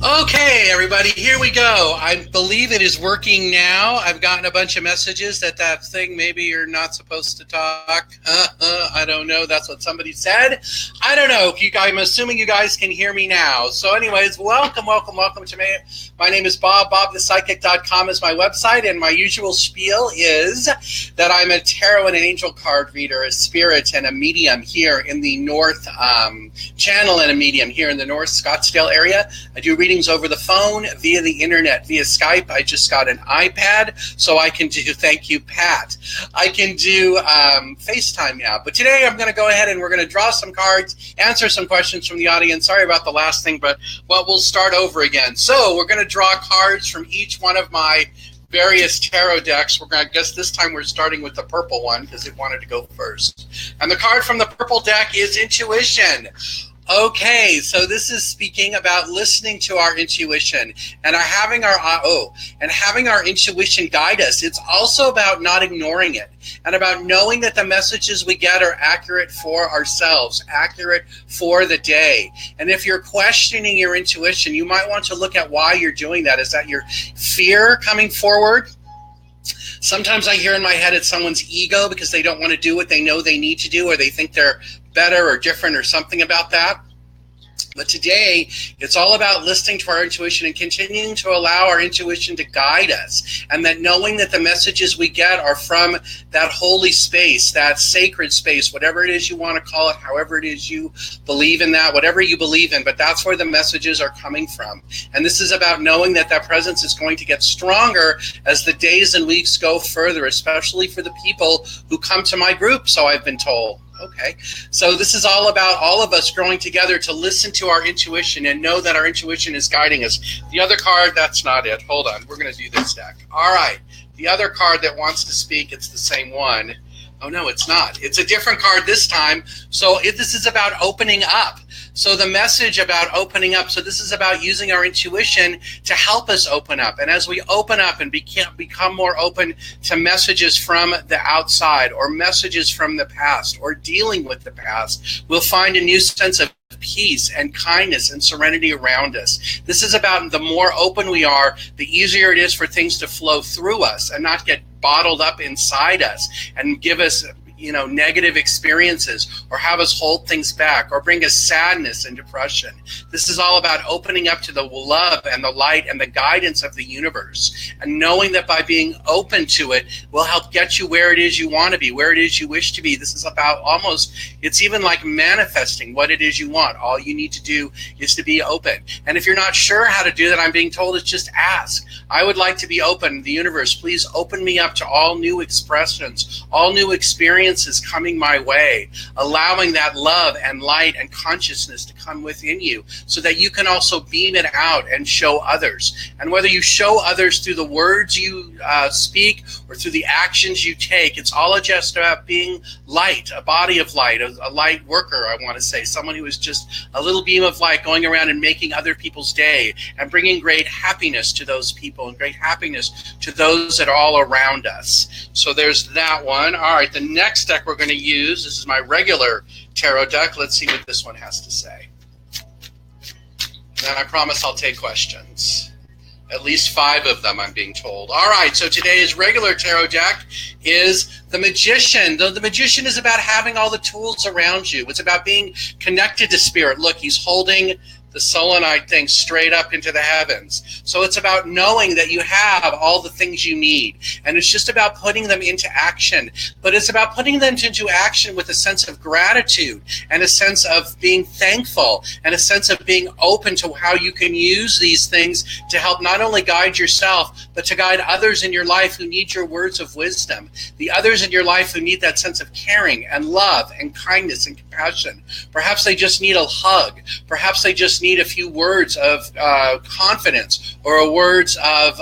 Okay, everybody, here we go. I believe it is working now. I've gotten a bunch of messages that thing, maybe you're not supposed to talk. I don't know. That's what somebody said. I don't know. I'm assuming you guys can hear me now. So anyways, welcome to me. My name is Bob. BobThePsychic.com is my website, and my usual spiel is that I'm a tarot and an angel card reader, a spirit and a medium here in the North channel, and a medium here in the North Scottsdale area. I do readings over the phone, via the internet, via Skype. I just got an iPad, so I can do, thank you, Pat. I can do FaceTime now. But today I'm going to go ahead and we're going to draw some cards, answer some questions from the audience. Sorry about the last thing, but we'll start over again. So we're going to draw cards from each one of my various tarot decks. I guess this time we're starting with the purple one because it wanted to go first. And the card from the purple deck is Intuition. Okay, so this is speaking about listening to our intuition and having our intuition guide us. It's also about not ignoring it and about knowing that the messages we get are accurate for ourselves, accurate for the day. And if you're questioning your intuition, you might want to look at why you're doing that. Is that your fear coming forward? Sometimes I hear in my head it's someone's ego because they don't want to do what they know they need to do, or they think they're better or different or something about that. But today, it's all about listening to our intuition and continuing to allow our intuition to guide us. And that knowing that the messages we get are from that holy space, that sacred space, whatever it is you want to call it, however it is you believe in that, whatever you believe in, but that's where the messages are coming from. And this is about knowing that that presence is going to get stronger as the days and weeks go further, especially for the people who come to my group, so I've been told. Okay, so this is all about all of us growing together to listen to our intuition and know that our intuition is guiding us. The other card, that's not it. Hold on, we're going to do this deck. All right, the other card that wants to speak, it's the same one. Oh, no, it's not. It's a different card this time. So this is about opening up. So the message about opening up. So this is about using our intuition to help us open up. And as we open up and become more open to messages from the outside or messages from the past or dealing with the past, we'll find a new sense of peace and kindness and serenity around us. This is about the more open we are, the easier it is for things to flow through us and not get bottled up inside us and give us negative experiences or have us hold things back or bring us sadness and depression. This is all about opening up to the love and the light and the guidance of the universe, and knowing that by being open to it will help get you where it is you want to be, where it is you wish to be. This is about it's even like manifesting what it is you want. All you need to do is to be open. And if you're not sure how to do that, I'm being told, it's just ask. I would like to be open. The universe, please open me up to all new expressions, all new experiences coming my way, allowing that love and light and consciousness to come within you so that you can also beam it out and show others. And whether you show others through the words you speak or through the actions you take, it's all just about being light, a body of light, a light worker, I want to say, someone who is just a little beam of light going around and making other people's day and bringing great happiness to those people and great happiness to those that are all around us. So there's that one. All right, the next deck we're going to use, this is my regular tarot deck. Let's see what this one has to say. And I promise I'll take questions. At least 5 of them, I'm being told. All right, so today's regular tarot deck is the Magician. The Magician is about having all the tools around you. It's about being connected to spirit. Look, he's holding the selenite thing straight up into the heavens. So it's about knowing that you have all the things you need. And it's just about putting them into action. But it's about putting them into action with a sense of gratitude and a sense of being thankful and a sense of being open to how you can use these things to help not only guide yourself, but to guide others in your life who need your words of wisdom. The others in your life who need that sense of caring and love and kindness and compassion. Perhaps they just need a hug. Perhaps they just need a few words of confidence or words of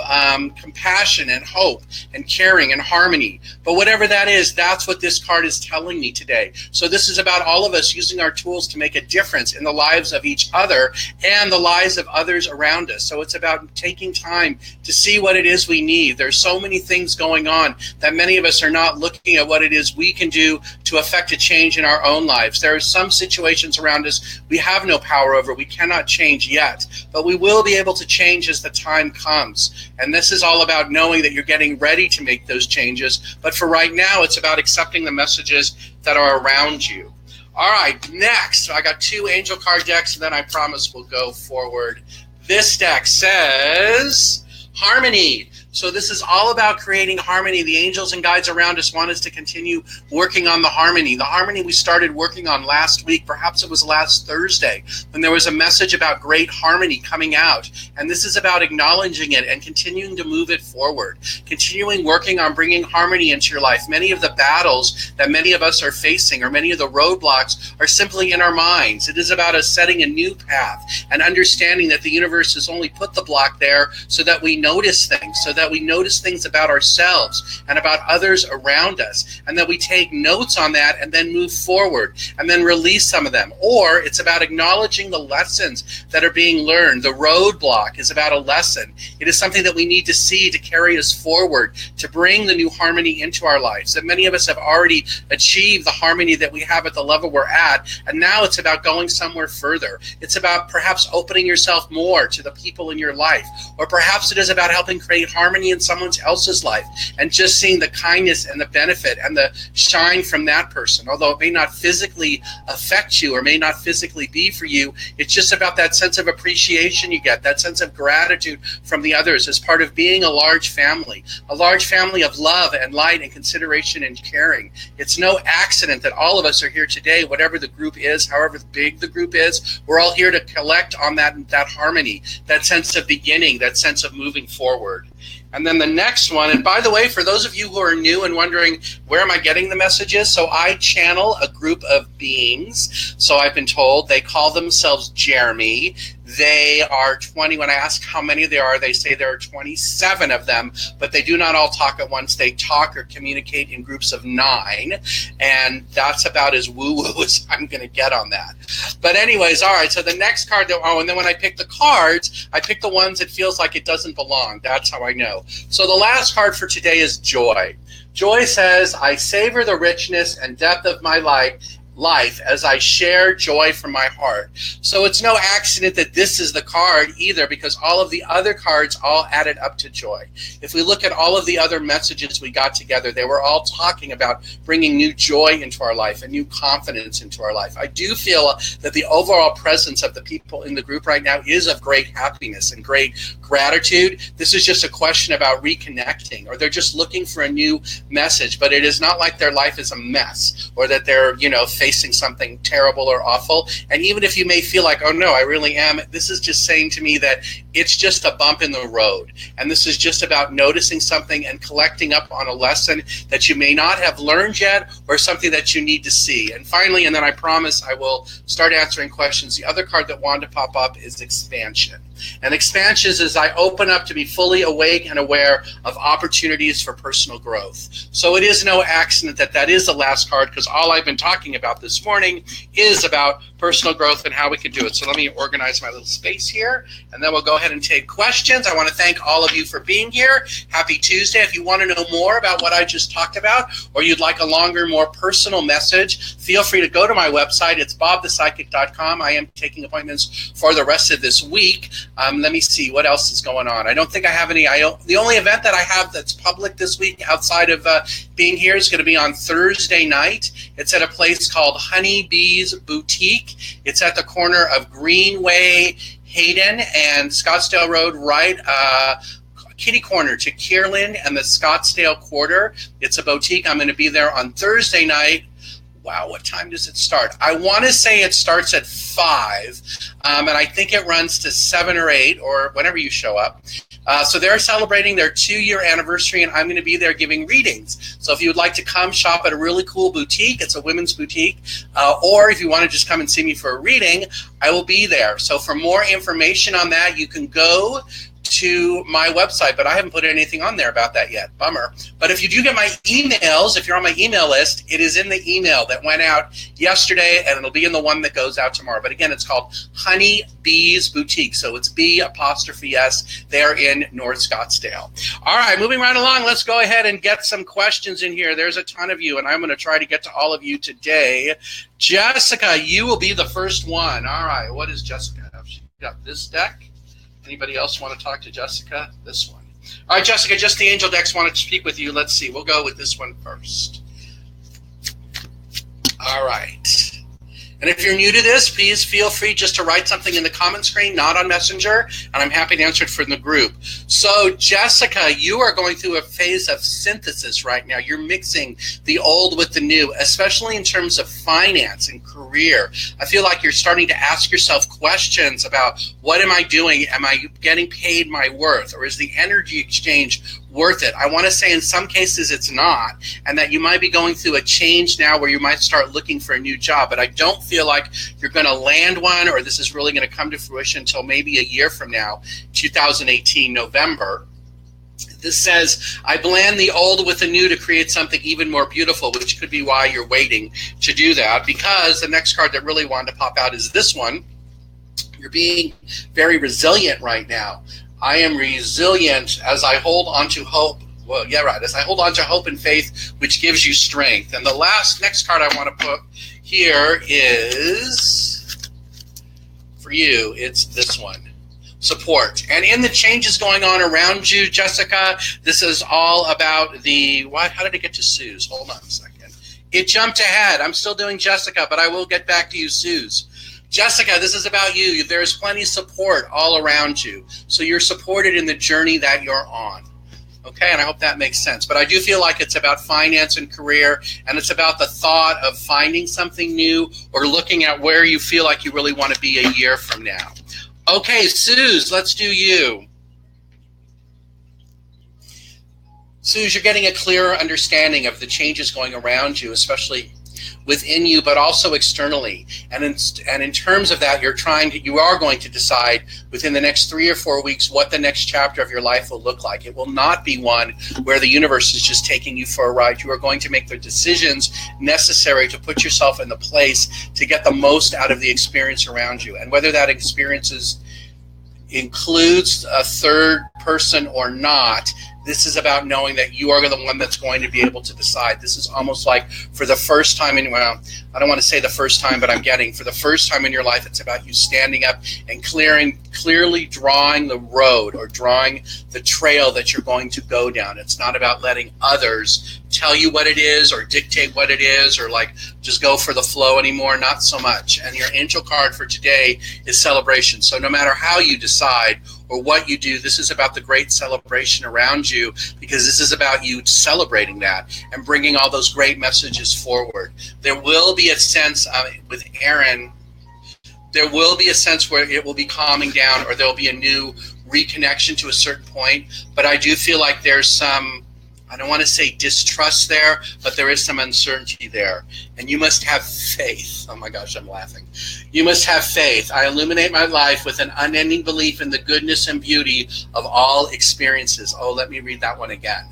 compassion and hope and caring and harmony. But whatever that is, that's what this card is telling me today. So this is about all of us using our tools to make a difference in the lives of each other and the lives of others around us. So it's about taking time to see what it is we need. There's so many things going on that many of us are not looking at what it is we can do to affect a change in our own lives. There are some situations around us we have no power over. We cannot change yet, but we will be able to change as the time comes. And this is all about knowing that you're getting ready to make those changes. But for right now, it's about accepting the messages that are around you. All right, next, I got 2 angel card decks, and then I promise we'll go forward. This deck says harmony. So this is all about creating harmony. The angels and guides around us want us to continue working on the harmony. The harmony we started working on last week, perhaps it was last Thursday, when there was a message about great harmony coming out. And this is about acknowledging it and continuing to move it forward, continuing working on bringing harmony into your life. Many of the battles that many of us are facing, or many of the roadblocks, are simply in our minds. It is about us setting a new path and understanding that the universe has only put the block there so that we notice things, so that we notice things about ourselves and about others around us, and that we take notes on that and then move forward and then release some of them. Or it's about acknowledging the lessons that are being learned. The roadblock is about a lesson. It is something that we need to see to carry us forward, to bring the new harmony into our lives. That many of us have already achieved the harmony that we have at the level we're at, and now it's about going somewhere further. It's about perhaps opening yourself more to the people in your life, or perhaps it is about helping create harmony in someone else's life and just seeing the kindness and the benefit and the shine from that person. Although it may not physically affect you or may not physically be for you, it's just about that sense of appreciation you get, that sense of gratitude from the others as part of being a large family of love and light and consideration and caring. It's no accident that all of us are here today, whatever the group is, however big the group is. We're all here to collect on that harmony, that sense of beginning, that sense of moving forward. And then the next one, and by the way, for those of you who are new and wondering, where am I getting the messages? So I channel a group of beings. So I've been told they call themselves Jeremy. They are 20. When I ask how many there are, they say there are 27 of them, but they do not all talk at once. They talk or communicate in groups of 9, and that's about as woo-woo as I'm going to get on that. But anyways, all right, so the next card, and then when I pick the cards, I pick the ones that feels like it doesn't belong. That's how I know. So the last card for today is joy. Joy says, I savor the richness and depth of my life as I share joy from my heart. So it's no accident that this is the card either, because all of the other cards all added up to joy. If we look at all of the other messages we got together, they were all talking about bringing new joy into our life and new confidence into our life. I do feel that the overall presence of the people in the group right now is of great happiness and great gratitude. This is just a question about reconnecting, or they're just looking for a new message, but it is not like their life is a mess or that they're, facing something terrible or awful. And even if you may feel like, oh no, I really am, this is just saying to me that it's just a bump in the road. And this is just about noticing something and collecting up on a lesson that you may not have learned yet, or something that you need to see. And finally, and then I promise I will start answering questions, the other card that wanted to pop up is expansion. And expansion is I open up to be fully awake and aware of opportunities for personal growth. So it is no accident that that is the last card, because all I've been talking about this morning is about personal growth and how we can do it. So let me organize my little space here, and then we'll go ahead and take questions. I want to thank all of you for being here. Happy Tuesday. If you want to know more about what I just talked about, or you'd like a longer, more personal message, feel free to go to my website. It's bobthepsychic.com. I am taking appointments for the rest of this week. Let me see what else is going on. I don't think I have any. The only event that I have that's public this week outside of being here is going to be on Thursday night. It's at a place called Honey Bees Boutique. It's at the corner of Greenway, Hayden, and Scottsdale Road, right kitty corner to Kierland and the Scottsdale Quarter. It's a boutique. I'm going to be there on Thursday night. Wow, what time does it start? I want to say it starts at 5, and I think it runs to 7 or 8, or whenever you show up. So they're celebrating their 2-year anniversary, and I'm going to be there giving readings. So if you would like to come shop at a really cool boutique, it's a women's boutique, or if you want to just come and see me for a reading, I will be there. So for more information on that, you can go to my website, but I haven't put anything on there about that yet. Bummer. But if you do get my emails, if you're on my email list, it is in the email that went out yesterday, and it'll be in the one that goes out tomorrow. But again, it's called Honey Bees Boutique. So it's B''S. They're in North Scottsdale. All right, moving right along, let's go ahead and get some questions in here. There's a ton of you, and I'm going to try to get to all of you today. Jessica, you will be the first one. All right, what does Jessica have? She got this deck. Anybody else want to talk to Jessica? This one. All right, Jessica, just the angel decks wanted to speak with you. Let's see. We'll go with this one first. All right. And if you're new to this, please feel free just to write something in the comment screen, not on Messenger, and I'm happy to answer it from the group. So, Jessica, you are going through a phase of synthesis right now. You're mixing the old with the new, especially in terms of finance and career. I feel like you're starting to ask yourself questions about, what am I doing? Am I getting paid my worth? Or is the energy exchange worth it? I want to say in some cases it's not, and that you might be going through a change now where you might start looking for a new job, but I don't feel like you're going to land one, or this is really going to come to fruition until maybe a year from now, 2018, November. This says, I blend the old with the new to create something even more beautiful, which could be why you're waiting to do that, because the next card that really wanted to pop out is this one. You're being very resilient right now. I am resilient as I hold on to hope. Well, yeah, right. As I hold on to hope and faith, which gives you strength. And the next card I want to put here is, for you, it's this one. Support. And in the changes going on around you, Jessica, this is all about the, what? How did it get to Suze? Hold on a second. It jumped ahead. I'm still doing Jessica, but I will get back to you, Suze. Jessica, this is about you. There's plenty of support all around you. So you're supported in the journey that you're on. Okay, and I hope that makes sense. But I do feel like it's about finance and career, and it's about the thought of finding something new or looking at where you feel like you really want to be a year from now. Okay, Suze, let's do you. Suze, you're getting a clearer understanding of the changes going around you, especially within you, but also externally. And in terms of that, you are going to decide within the next 3 or 4 weeks what the next chapter of your life will look like. It will not be one where the universe is just taking you for a ride. You are going to make the decisions necessary to put yourself in the place to get the most out of the experience around you. And whether that experience includes a third person or not, this is about knowing that you are the one that's going to be able to decide. This is almost like for the first time in, well, I don't want to say the first time, but for the first time in your life, it's about you standing up and clearly drawing the road or drawing the trail that you're going to go down. It's not about letting others tell you what it is or dictate what it is or like just go for the flow anymore, not so much. And your angel card for today is celebration. So no matter how you decide or what you do, this is about the great celebration around you, because this is about you celebrating that and bringing all those great messages forward. There will be a sense with Aaron, there will be a sense where it will be calming down or there'll be a new reconnection to a certain point, but I do feel like there's some, I don't want to say distrust there, but there is some uncertainty there. And you must have faith. Oh my gosh, I'm laughing. You must have faith. I illuminate my life with an unending belief in the goodness and beauty of all experiences. Oh, let me read that one again.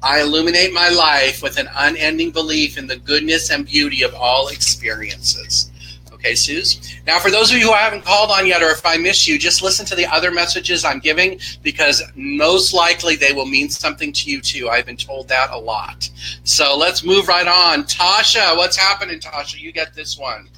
I illuminate my life with an unending belief in the goodness and beauty of all experiences. Okay, Suze? Now, for those of you who I haven't called on yet, or if I miss you, just listen to the other messages I'm giving, because most likely they will mean something to you, too. I've been told that a lot. So let's move right on. Tasha, what's happening, Tasha? You get this one.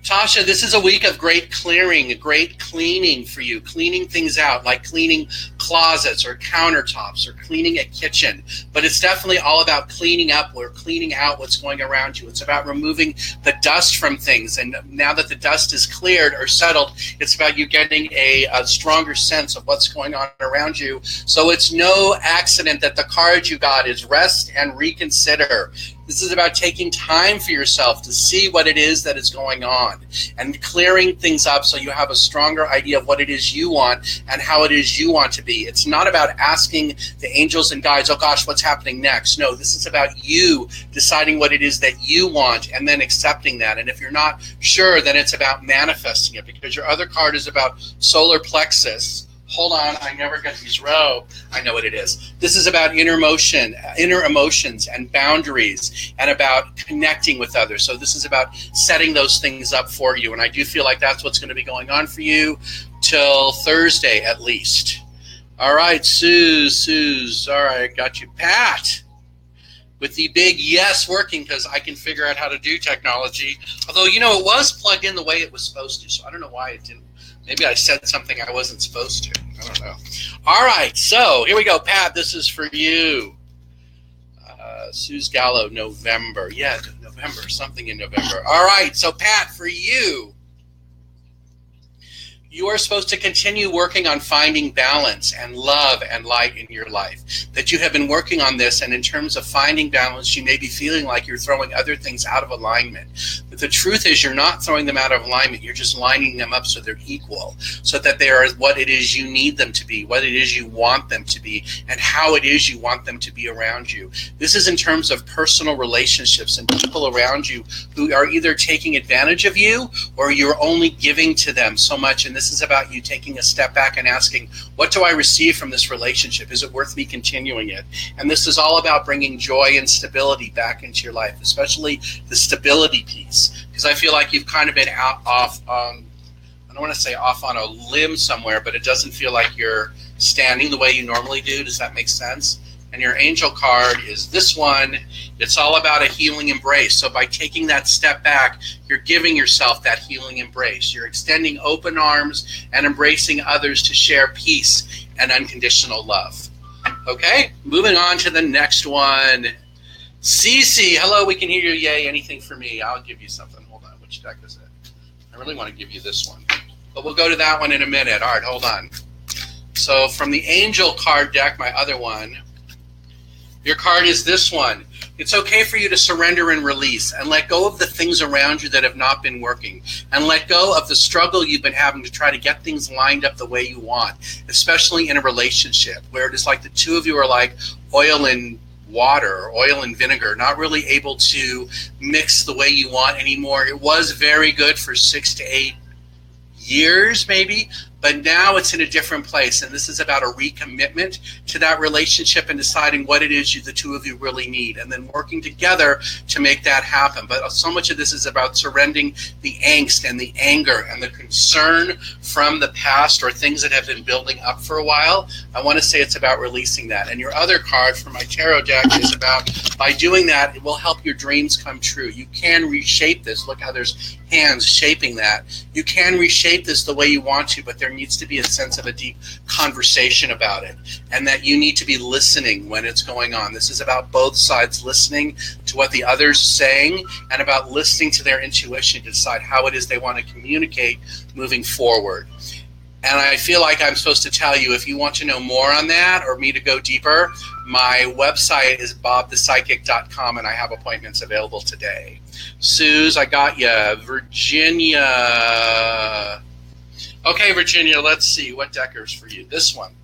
Tasha, this is a week of great clearing, great cleaning for you, cleaning things out, like cleaning closets or countertops or cleaning a kitchen. But it's definitely all about cleaning up or cleaning out what's going around you. It's about removing the dust from things. And now that the dust is cleared or settled, it's about you getting a stronger sense of what's going on around you. So it's no accident that the card you got is rest and reconsider. This is about taking time for yourself to see what it is that is going on and clearing things up so you have a stronger idea of what it is you want and how it is you want to be. It's not about asking the angels and guides, oh gosh, what's happening next? No, this is about you deciding what it is that you want and then accepting that. And if you're not sure, then it's about manifesting it, because your other card is about solar plexus. Hold on, I never get these row. I know what it is. This is about inner emotions and boundaries, and about connecting with others. So this is about setting those things up for you. And I do feel like that's what's going to be going on for you till Thursday at least. All right, Suze. All right, got you. Pat, with the big yes working, because I can figure out how to do technology. Although, it was plugged in the way it was supposed to, so I don't know why it didn't. Maybe I said something I wasn't supposed to. I don't know. All right, so here we go. Pat, this is for you. Suze Gallo, November. Yeah, November, something in November. All right, so Pat, for you. You are supposed to continue working on finding balance and love and light in your life. That you have been working on this, and in terms of finding balance, you may be feeling like you're throwing other things out of alignment. But the truth is you're not throwing them out of alignment. You're just lining them up so they're equal, so that they are what it is you need them to be, what it is you want them to be, and how it is you want them to be around you. This is in terms of personal relationships and people around you who are either taking advantage of you or you're only giving to them so much. And this is about you taking a step back and asking, what do I receive from this relationship? Is it worth me continuing it? And this is all about bringing joy and stability back into your life, especially the stability piece, because I feel like you've kind of been off I don't want to say off on a limb somewhere, but it doesn't feel like you're standing the way you normally do. Does that make sense? And your angel card is this one. It's all about a healing embrace. So by taking that step back, you're giving yourself that healing embrace. You're extending open arms and embracing others to share peace and unconditional love. Okay, moving on to the next one. Cece, hello, we can hear you. Yay, anything for me? I'll give you something. Hold on, which deck is it? I really want to give you this one, but we'll go to that one in a minute. All right, hold on. So from the angel card deck, my other one, your card is this one. It's okay for you to surrender and release and let go of the things around you that have not been working, and let go of the struggle you've been having to try to get things lined up the way you want, especially in a relationship where it is like the two of you are like oil and water or oil and vinegar, not really able to mix the way you want anymore. It was very good for 6 to 8 years maybe, but now it's in a different place, and this is about a recommitment to that relationship and deciding what it is the two of you really need, and then working together to make that happen. But so much of this is about surrendering the angst and the anger and the concern from the past or things that have been building up for a while. I want to say it's about releasing that. And your other card from my tarot deck is about, by doing that, it will help your dreams come true. You can reshape this. Look how there's hands shaping that. You can reshape this the way you want to, but there needs to be a sense of a deep conversation about it, and that you need to be listening when it's going on. This is about both sides listening to what the other's saying and about listening to their intuition to decide how it is they want to communicate moving forward. And I feel like I'm supposed to tell you, if you want to know more on that or me to go deeper, my website is bobthepsychic.com, and I have appointments available today. Suze, I got you. Virginia. Okay, Virginia, let's see. What decker's for you? This one.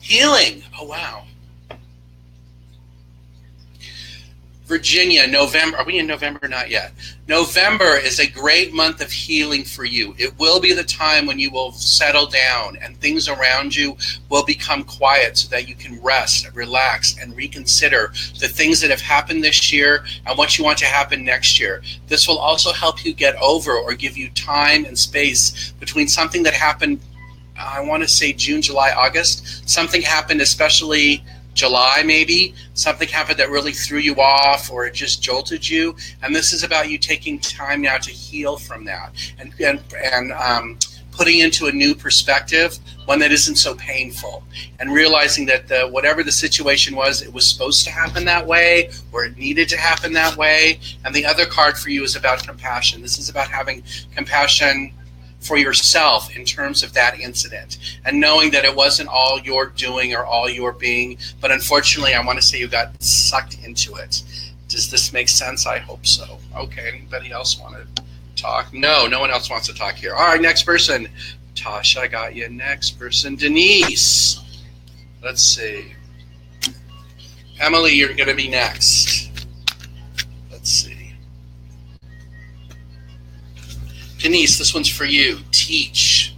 Healing. Oh, wow. Virginia, November. Are we in November? Not yet. November is a great month of healing for you. It will be the time when you will settle down and things around you will become quiet so that you can rest, relax, and reconsider the things that have happened this year and what you want to happen next year. This will also help you get over or give you time and space between something that happened, I want to say June, July, August. Something happened, especially July maybe, something happened that really threw you off or it just jolted you, and this is about you taking time now to heal from that and putting into a new perspective, one that isn't so painful, and realizing that whatever the situation was, it was supposed to happen that way or it needed to happen that way. And the other card for you is about compassion. This is about having compassion for yourself in terms of that incident, and knowing that it wasn't all your doing or all your being, but unfortunately, I want to say you got sucked into it. Does this make sense? I hope so. Okay, anybody else want to talk? No one else wants to talk here. All right, next person. Tasha, I got you. Next person, Denise. Let's see. Emily, you're going to be next. Let's see. Denise, this one's for you. Teach.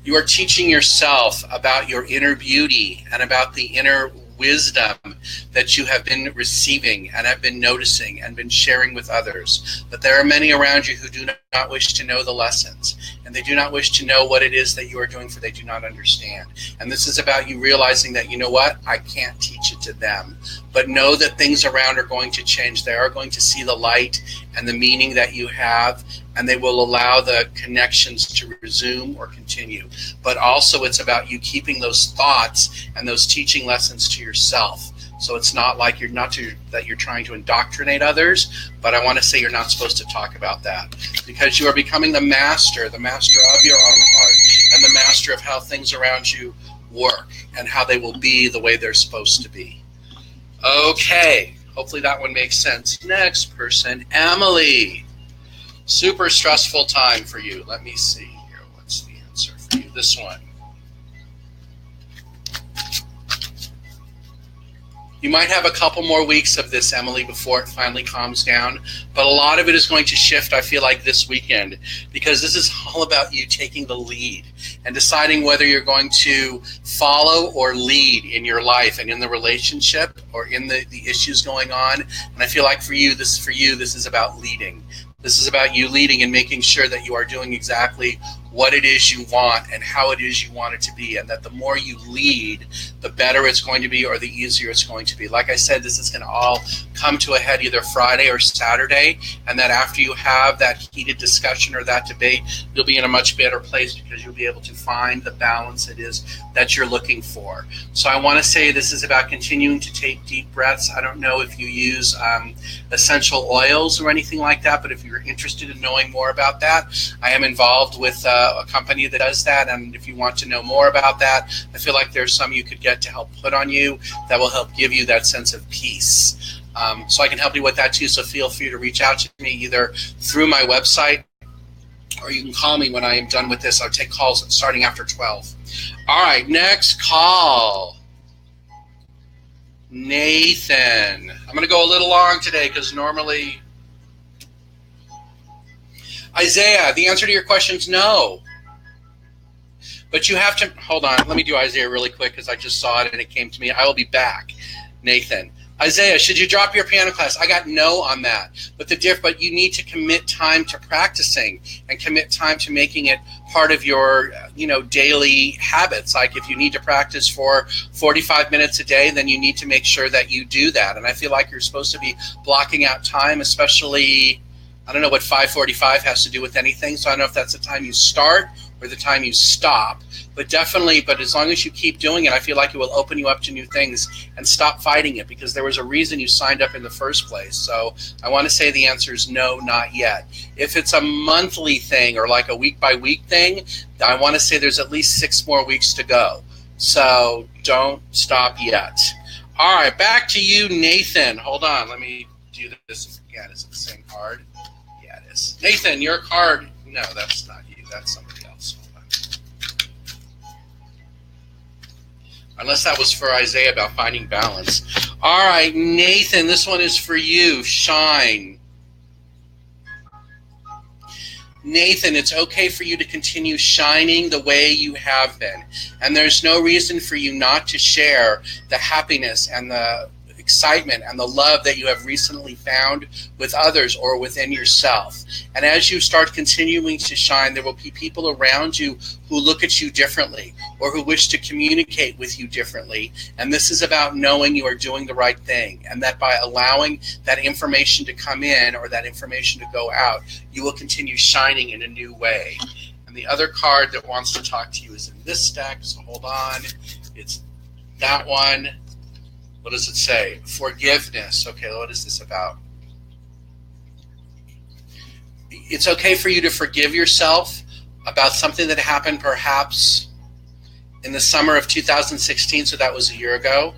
You are teaching yourself about your inner beauty and about the inner wisdom that you have been receiving and have been noticing and been sharing with others. But there are many around you who do not wish to know the lessons, and they do not wish to know what it is that you are doing, for they do not understand. And this is about you realizing that, you know what, I can't teach it to them, but know that things around are going to change. They are going to see the light and the meaning that you have, and they will allow the connections to resume or continue. But also it's about you keeping those thoughts and those teaching lessons to yourself. So it's not like that you're trying to indoctrinate others, but I want to say you're not supposed to talk about that, because you are becoming the master of your own heart, and the master of how things around you work and how they will be the way they're supposed to be. Okay, hopefully that one makes sense. Next person, Emily. Super stressful time for you. Let me see here. What's the answer for you? This one. You might have a couple more weeks of this, Emily, before it finally calms down, but a lot of it is going to shift, I feel like, this weekend, because this is all about you taking the lead and deciding whether you're going to follow or lead in your life and in the relationship or in the issues going on. And I feel like for you, this is about leading. This is about you leading and making sure that you are doing exactly what it is you want and how it is you want it to be, and that the more you lead, the better it's going to be or the easier it's going to be. Like I said, this is going to all come to a head either Friday or Saturday, and that after you have that heated discussion or that debate, you'll be in a much better place because you'll be able to find the balance it is that you're looking for. So I want to say this is about continuing to take deep breaths. I don't know if you use essential oils or anything like that, but if you're interested in knowing more about that, I am involved with a company that does that, and if you want to know more about that, I feel like there's some you could get to help put on you that will help give you that sense of peace. So I can help you with that too, so feel free to reach out to me either through my website, or you can call me when I am done with this. I'll take calls starting after 12. All right, next call. Nathan. I'm going to go a little long today because normally... Isaiah, the answer to your question is no. But you have to, hold on, let me do Isaiah really quick because I just saw it and it came to me. I will be back. Nathan. Isaiah, should you drop your piano class? I got no on that. But you need to commit time to practicing and commit time to making it part of your, daily habits. Like if you need to practice for 45 minutes a day, then you need to make sure that you do that. And I feel like you're supposed to be blocking out time, especially, I don't know what 5:45 has to do with anything, so I don't know if that's the time you start or the time you stop. But definitely, as long as you keep doing it, I feel like it will open you up to new things, and stop fighting it, because there was a reason you signed up in the first place. So I want to say the answer is no, not yet. If it's a monthly thing or like a week-by-week thing, I want to say there's at least 6 more weeks to go. So don't stop yet. All right, back to you, Nathan. Hold on, let me do this again. Is it the same card? Yeah, it is. Nathan, your card. No, that's not you. That's somebody else. Hold on. Unless that was for Isaiah about finding balance. All right, Nathan, this one is for you. Shine. Nathan, it's okay for you to continue shining the way you have been. And there's no reason for you not to share the happiness and the excitement and the love that you have recently found with others or within yourself. And as you start continuing to shine, there will be people around you who look at you differently or who wish to communicate with you differently. And this is about knowing you are doing the right thing, and that by allowing that information to come in or that information to go out, you will continue shining in a new way. And the other card that wants to talk to you is in this stack, so hold on. It's that one. What does it say? Forgiveness. Okay, what is this about? It's okay for you to forgive yourself about something that happened perhaps in the summer of 2016, so that was a year ago.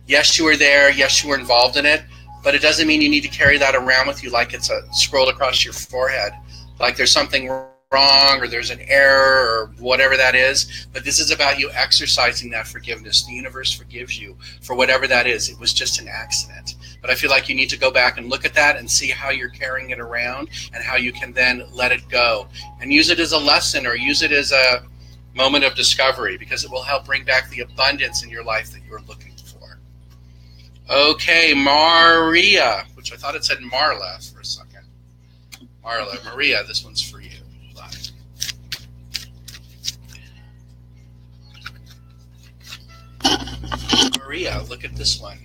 Yes, you were there. Yes, you were involved in it. But it doesn't mean you need to carry that around with you like it's scrolled across your forehead, like there's something wrong or there's an error or whatever that is. But this is about you exercising that forgiveness. The universe forgives you for whatever that is. It was just an accident. But I feel like you need to go back and look at that and see how you're carrying it around and how you can then let it go and use it as a lesson or use it as a moment of discovery, because it will help bring back the abundance in your life that you're looking for. Okay, Maria, which I thought it said Marla for a second. Marla, Maria, this one's for you. Maria, look at this one.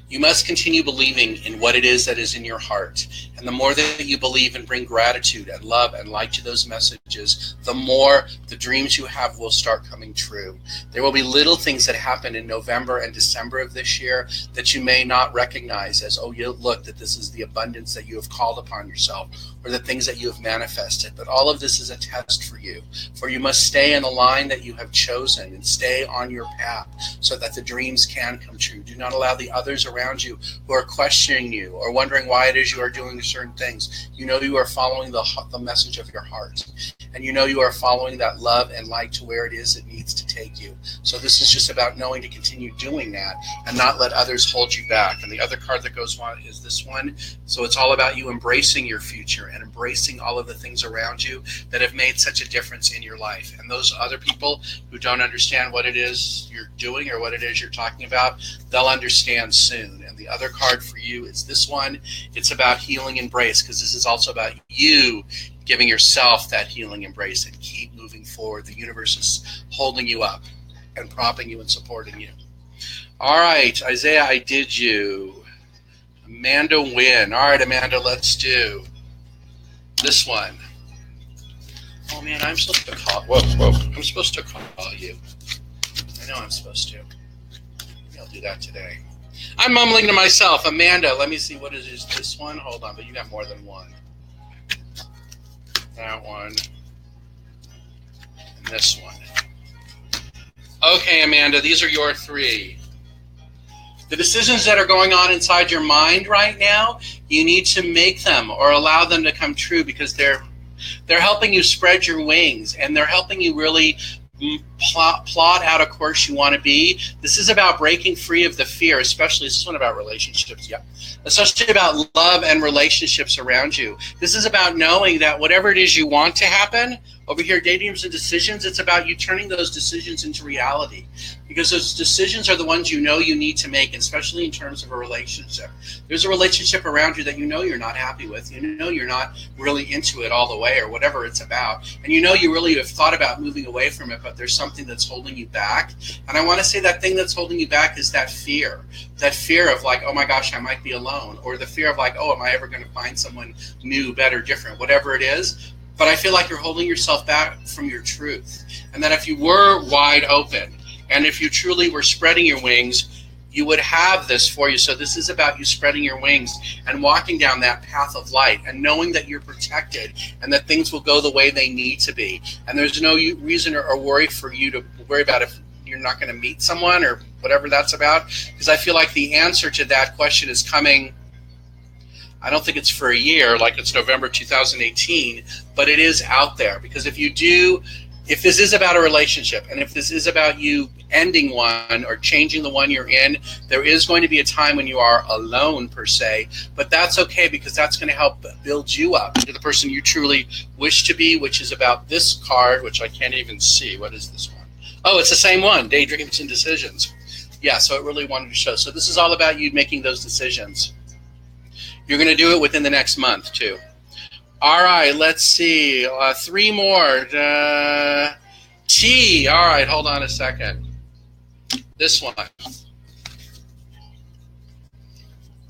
You must continue believing in what it is that is in your heart. And the more that you believe and bring gratitude and love and light to those messages, the more the dreams you have will start coming true. There will be little things that happen in November and December of this year that you may not recognize as, oh, you look, that this is the abundance that you have called upon yourself, or the things that you have manifested. But all of this is a test for you. For you must stay in the line that you have chosen and stay on your path so that the dreams can come true. Do not allow the others around you who are questioning you or wondering why it is you are doing certain things. You know you are following the message of your heart. And you know you are following that love and light to where it is it needs to take you. So this is just about knowing to continue doing that and not let others hold you back. And the other card that goes on is this one. So it's all about you embracing your future and embracing all of the things around you that have made such a difference in your life. And those other people who don't understand what it is you're doing or what it is you're talking about, they'll understand soon. And the other card for you is this one. It's about healing embrace, because this is also about you giving yourself that healing embrace and keep moving forward. The universe is holding you up and propping you and supporting you. All right, Isaiah, I did you. Amanda Wynn. All right, Amanda, let's do this one. Oh, man, I'm supposed to call. Whoa. I'm supposed to call you. I know I'm supposed to. Maybe I'll do that today. I'm mumbling to myself. Amanda, let me see. What is this one? Hold on, but you got more than one. That one. And this one. Okay, Amanda, these are your three. The decisions that are going on inside your mind right now, you need to make them or allow them to come true, because they're helping you spread your wings, and they're helping you really plot out a course you want to be. This is about breaking free of the fear, especially this one about relationships. Yeah, especially about love and relationships around you. This is about knowing that whatever it is you want to happen over here, daydreams and decisions, it's about you turning those decisions into reality, because those decisions are the ones you know you need to make, especially in terms of a relationship. There's a relationship around you that you know you're not happy with. You know you're not really into it all the way, or whatever it's about. And you know you really have thought about moving away from it, but there's something that's holding you back. And I want to say that thing that's holding you back is that fear. That fear of like, oh my gosh, I might be alone. Or the fear of like, oh, am I ever going to find someone new, better, different, whatever it is. But I feel like you're holding yourself back from your truth. And that if you were wide open, and if you truly were spreading your wings, you would have this for you. So this is about you spreading your wings and walking down that path of light and knowing that you're protected and that things will go the way they need to be. And there's no reason or worry for you to worry about if you're not going to meet someone or whatever that's about. Because I feel like the answer to that question is coming. I don't think it's for a year, like it's November 2018, but it is out there. Because if this is about a relationship, and if this is about you ending one or changing the one you're in, there is going to be a time when you are alone, per se, but that's okay, because that's going to help build you up to the person you truly wish to be, which is about this card, which I can't even see. What is this one? Oh, it's the same one, Daydreams and Decisions. Yeah, so it really wanted to show. So this is all about you making those decisions. You're going to do it within the next month, too. All right, let's see. Three more. T. All right, hold on a second. This one.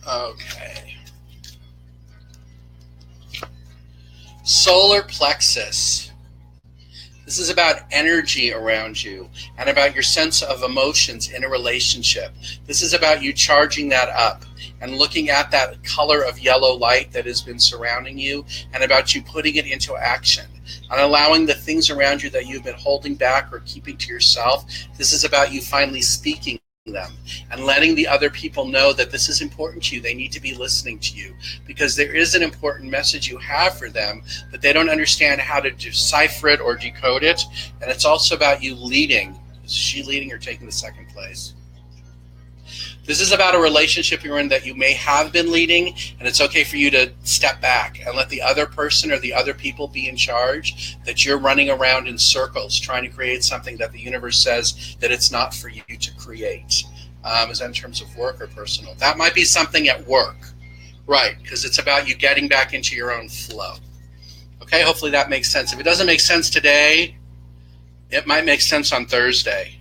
Okay. Solar plexus. This is about energy around you and about your sense of emotions in a relationship. This is about you charging that up and looking at that color of yellow light that has been surrounding you, and about you putting it into action and allowing the things around you that you've been holding back or keeping to yourself. This is about you finally speaking them and letting the other people know that this is important to you. They need to be listening to you because there is an important message you have for them, but they don't understand how to decipher it or decode it. And it's also about you leading. Is she leading or taking the second place? This is about a relationship you're in that you may have been leading, and it's okay for you to step back and let the other person or the other people be in charge, that you're running around in circles trying to create something that the universe says that it's not for you to create. Is that in terms of work or personal? That might be something at work, right, because it's about you getting back into your own flow. Okay, hopefully that makes sense. If it doesn't make sense today, it might make sense on Thursday.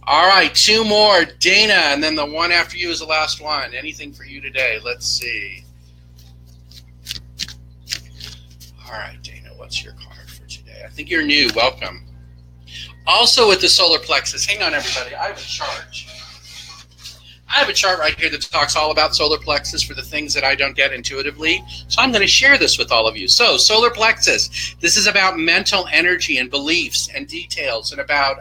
All right, two more. Dana, and then the one after you is the last one. Anything for you today? Let's see. All right, Dana, what's your card for today? I think you're new. Welcome. Also with the solar plexus, hang on, everybody. I have a chart. I have a chart right here that talks all about solar plexus for the things that I don't get intuitively. So I'm going to share this with all of you. So solar plexus, this is about mental energy and beliefs and details and about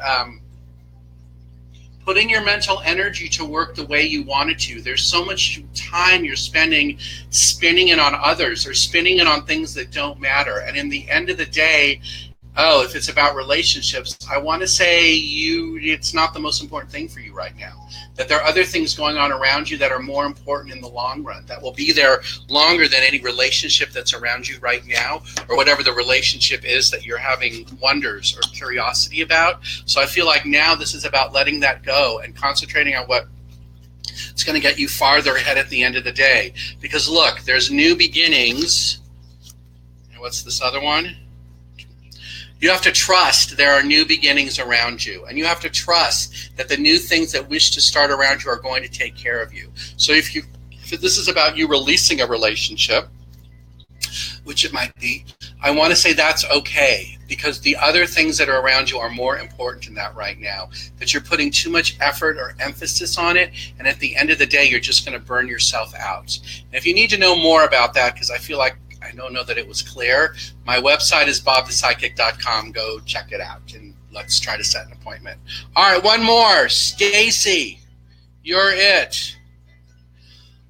putting your mental energy to work the way you want it to. There's so much time you're spending spinning it on others or spinning it on things that don't matter. And in the end of the day, if it's about relationships, I want to say it's not the most important thing for you right now. That there are other things going on around you that are more important in the long run, that will be there longer than any relationship that's around you right now, or whatever the relationship is that you're having wonders or curiosity about. So I feel like now this is about letting that go and concentrating on what it's going to get you farther ahead at the end of the day. Because look, there's new beginnings. And what's this other one? You have to trust there are new beginnings around you, and you have to trust that the new things that wish to start around you are going to take care of you. So if this is about you releasing a relationship, which it might be, I want to say that's okay, because the other things that are around you are more important than that right now, that you're putting too much effort or emphasis on it, and at the end of the day, you're just going to burn yourself out. And if you need to know more about that, because I feel like I don't know that it was clear, my website is bobthepsychic.com. Go check it out, and let's try to set an appointment. All right, one more. Stacy, you're it.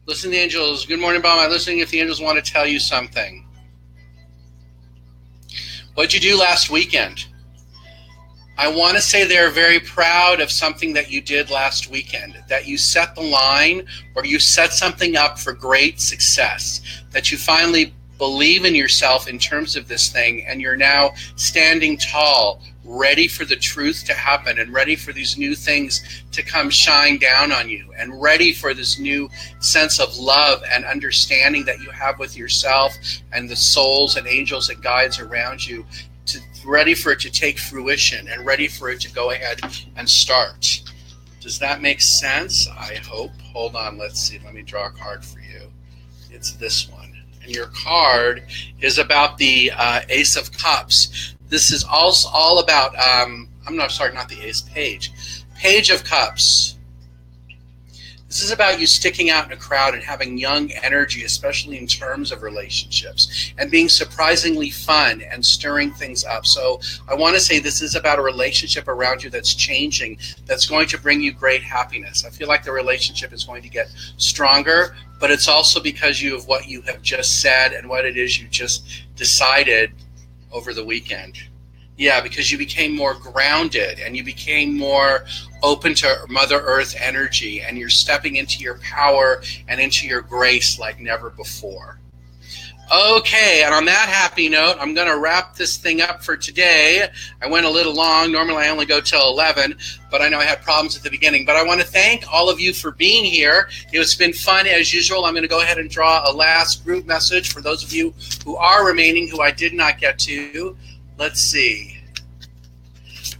Listen to the angels. Good morning, Bob. I'm listening if the angels want to tell you something. What'd you do last weekend? I want to say they're very proud of something that you did last weekend, that you set the line or you set something up for great success, that you finally believe in yourself in terms of this thing, and you're now standing tall, ready for the truth to happen and ready for these new things to come shine down on you, and ready for this new sense of love and understanding that you have with yourself and the souls and angels and guides around you, ready for it to take fruition and ready for it to go ahead and start. Does that make sense? I hope. Hold on, let's see. Let me draw a card for you. It's this one. And your card is about the Ace of Cups. This is also all about, not the Ace, Page of Cups. This is about you sticking out in a crowd and having young energy, especially in terms of relationships, and being surprisingly fun and stirring things up. So I want to say this is about a relationship around you that's changing, that's going to bring you great happiness. I feel like the relationship is going to get stronger, but it's also because of what you have just said and what it is you just decided over the weekend. Yeah, because you became more grounded and you became more open to Mother Earth energy, and you're stepping into your power and into your grace like never before. Okay, and on that happy note, I'm going to wrap this thing up for today. I went a little long. Normally I only go till 11, but I know I had problems at the beginning. But I want to thank all of you for being here. It's been fun as usual. I'm going to go ahead and draw a last group message for those of you who are remaining who I did not get to. Let's see.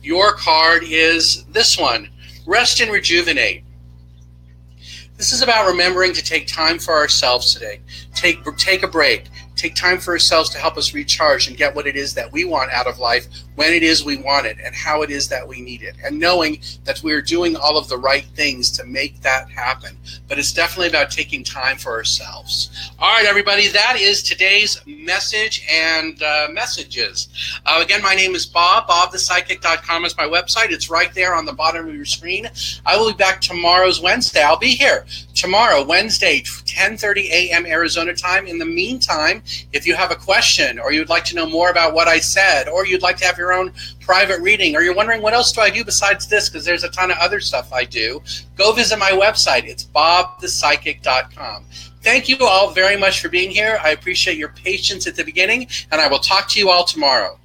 Your card is this one, Rest and Rejuvenate. This is about remembering to take time for ourselves today. Take a break. take time for ourselves to help us recharge and get what it is that we want out of life, when it is we want it, and how it is that we need it, and knowing that we're doing all of the right things to make that happen. But it's definitely about taking time for ourselves. All right, everybody, that is today's message and messages. Again, my name is Bob. BobThePsychic.com is my website. It's right there on the bottom of your screen. I will be back tomorrow's Wednesday. I'll be here tomorrow, Wednesday, 10:30 a.m. Arizona time. In the meantime, if you have a question or you'd like to know more about what I said, or you'd like to have your own private reading, or you're wondering what else do I do besides this, because there's a ton of other stuff I do, go visit my website. It's BobThePsychic.com. Thank you all very much for being here. I appreciate your patience at the beginning, and I will talk to you all tomorrow.